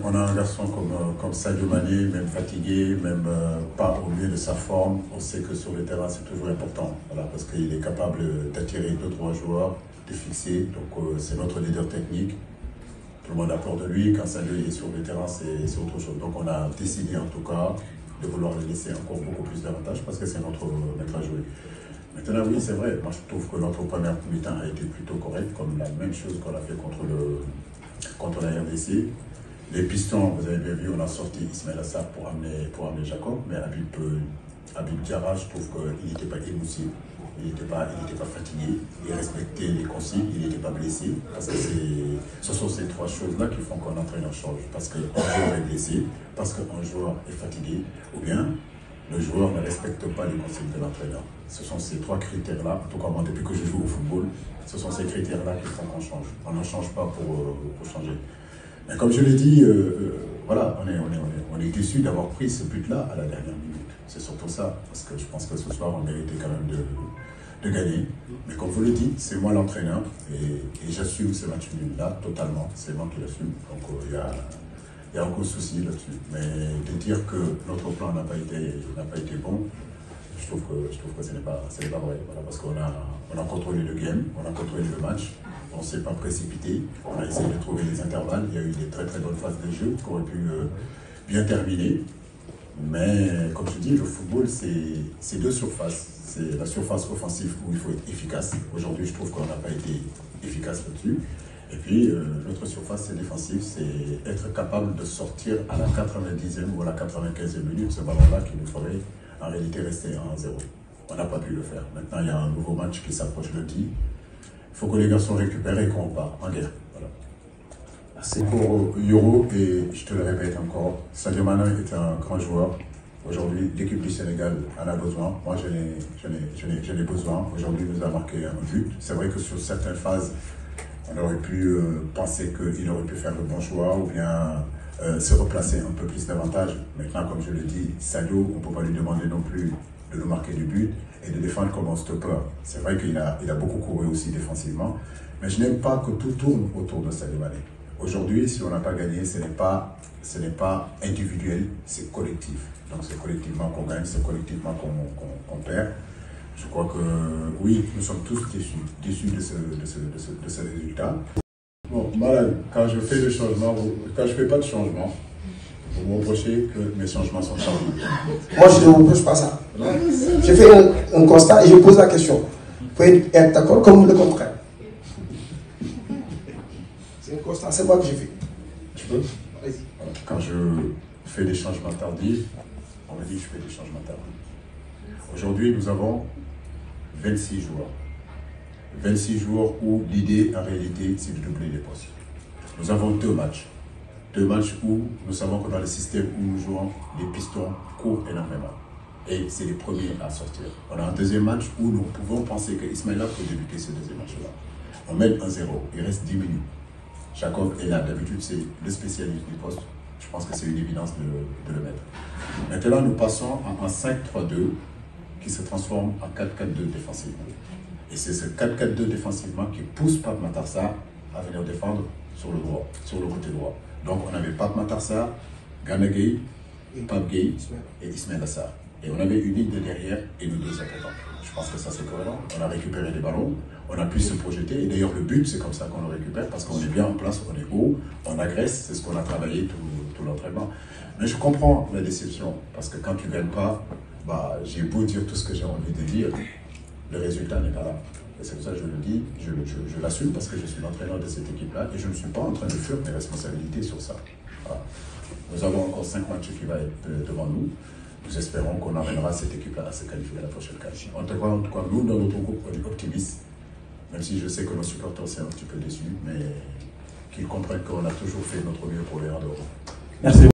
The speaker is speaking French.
on a un garçon comme Sadio Mané, même fatigué, même pas au mieux de sa forme, on sait que sur le terrain c'est toujours important, voilà, parce qu'il est capable d'attirer 2-3 joueurs, de fixer, donc c'est notre leader technique. Tout le monde a peur de lui, quand Sadio est sur le terrain c'est autre chose. Donc on a décidé en tout cas de vouloir le laisser encore beaucoup plus d'avantages parce que c'est notre maître à jouer. Maintenant oui c'est vrai, moi je trouve que notre première mi-temps a été plutôt correcte, comme la même chose qu'on a fait contre la RDC. Les pistons, vous avez bien vu, on a sorti Ismail Assar pour amener Jacob, mais Habib Diarra, je trouve qu'il n'était pas émoussé, il n'était pas fatigué, il respectait les consignes, il n'était pas blessé, parce que ce sont ces trois choses-là qui font qu'un entraîneur change, parce qu'un joueur est blessé, parce qu'un joueur est fatigué, ou bien le joueur ne respecte pas les consignes de l'entraîneur. Ce sont ces trois critères-là, en tout cas moi depuis que je joue au football, ce sont ces critères-là qui font qu'on change. On ne change pas pour changer. Mais comme je l'ai dit, voilà, on est déçus d'avoir pris ce but-là à la dernière minute. C'est surtout ça, parce que je pense que ce soir, on méritait quand même de gagner. Mais comme vous le dites, c'est moi l'entraîneur et j'assume ce match nul-là totalement. C'est moi qui l'assume. Donc il y a aucun souci là-dessus. Mais de dire que notre plan n'a pas été bon, je trouve que ce n'est pas vrai. Voilà, parce qu'on a contrôlé le game, on a contrôlé le match. On ne s'est pas précipité, on a essayé de trouver des intervalles, il y a eu des très bonnes phases de jeu qui auraient pu bien terminer. Mais comme je dis, le football c'est deux surfaces. C'est la surface offensive où il faut être efficace. Aujourd'hui je trouve qu'on n'a pas été efficace là-dessus. Et puis l'autre surface c'est défensive, c'est être capable de sortir à la 90e ou à la 95e minute ce ballon-là qui nous ferait en réalité rester 1-0. On n'a pas pu le faire. Maintenant il y a un nouveau match qui s'approche lundi. Il faut que les garçons récupèrent et qu'on part en guerre. Voilà. C'est pour Yoro et je te le répète encore, Sadio Mané est un grand joueur. Aujourd'hui, l'équipe du Sénégal en a besoin. Moi, j'en ai besoin. Aujourd'hui, il nous a marqué un but. C'est vrai que sur certaines phases, on aurait pu penser qu'il aurait pu faire le bon choix ou bien se replacer un peu plus davantage. Maintenant, comme je le dis, Sadio, on ne peut pas lui demander non plus de nous marquer du but et de défendre comme un stopper. C'est vrai qu'il a beaucoup couru aussi défensivement, mais je n'aime pas que tout tourne autour de Sadio Mané. Aujourd'hui, si on n'a pas gagné, ce n'est pas individuel, c'est collectif. Donc c'est collectivement qu'on gagne, c'est collectivement qu'on perd. Je crois que oui, nous sommes tous déçus de ce résultat. Bon, malade, quand je fais le changement, quand je ne fais pas de changement, vous me reprochez que mes changements sont tardifs. Moi, je ne vous reproche pas ça. Je fais un constat et je pose la question. Vous pouvez être d'accord comme le contraire. C'est un constat, c'est moi que j'ai fait. Tu peux? Voilà. Quand je fais des changements tardifs, on me dit que je fais des changements tardifs. Aujourd'hui, nous avons 26 joueurs. 26 joueurs où l'idée, en réalité, c'est de doubler les postes. Nous avons deux matchs. Deux matchs où nous savons que dans le système où nous jouons, les pistons courent énormément. Et c'est les premiers à sortir. On a un deuxième match où nous pouvons penser que Ismaïla peut débuter ce deuxième match-là. On met 1-0, il reste 10 minutes. Jacob est là, d'habitude c'est le spécialiste du poste. Je pense que c'est une évidence de le mettre. Maintenant, nous passons à un 5-3-2 qui se transforme en 4-4-2 défensivement. Et c'est ce 4-4-2 défensivement qui pousse Pape Matar Sarr à venir défendre sur le côté droit. Donc on avait Pape Matar Sarr, Gana Gueye, Pape Gueye et Ismail Assar. Et on avait une ligne de derrière et nos deux attaquants. Je pense que ça c'est cohérent. On a récupéré les ballons, on a pu se projeter. Et d'ailleurs le but c'est comme ça qu'on le récupère parce qu'on est bien en place, on est haut, on agresse, c'est ce qu'on a travaillé tout l'entraînement. Mais je comprends la déception parce que quand tu ne gagnes pas, bah, j'ai beau dire tout ce que j'ai envie de dire, le résultat n'est pas là. Et c'est pour ça que je le dis, je l'assume parce que je suis l'entraîneur de cette équipe-là et je ne suis pas en train de fuir mes responsabilités sur ça. Voilà. Nous avons encore 5 matchs qui vont être devant nous. Nous espérons qu'on amènera cette équipe-là à se qualifier à la prochaine CAN. En tout cas, nous, dans notre groupe, on est optimistes, même si je sais que nos supporters sont un petit peu déçus, mais qu'ils comprennent qu'on a toujours fait notre mieux pour les rendre heureux. Merci.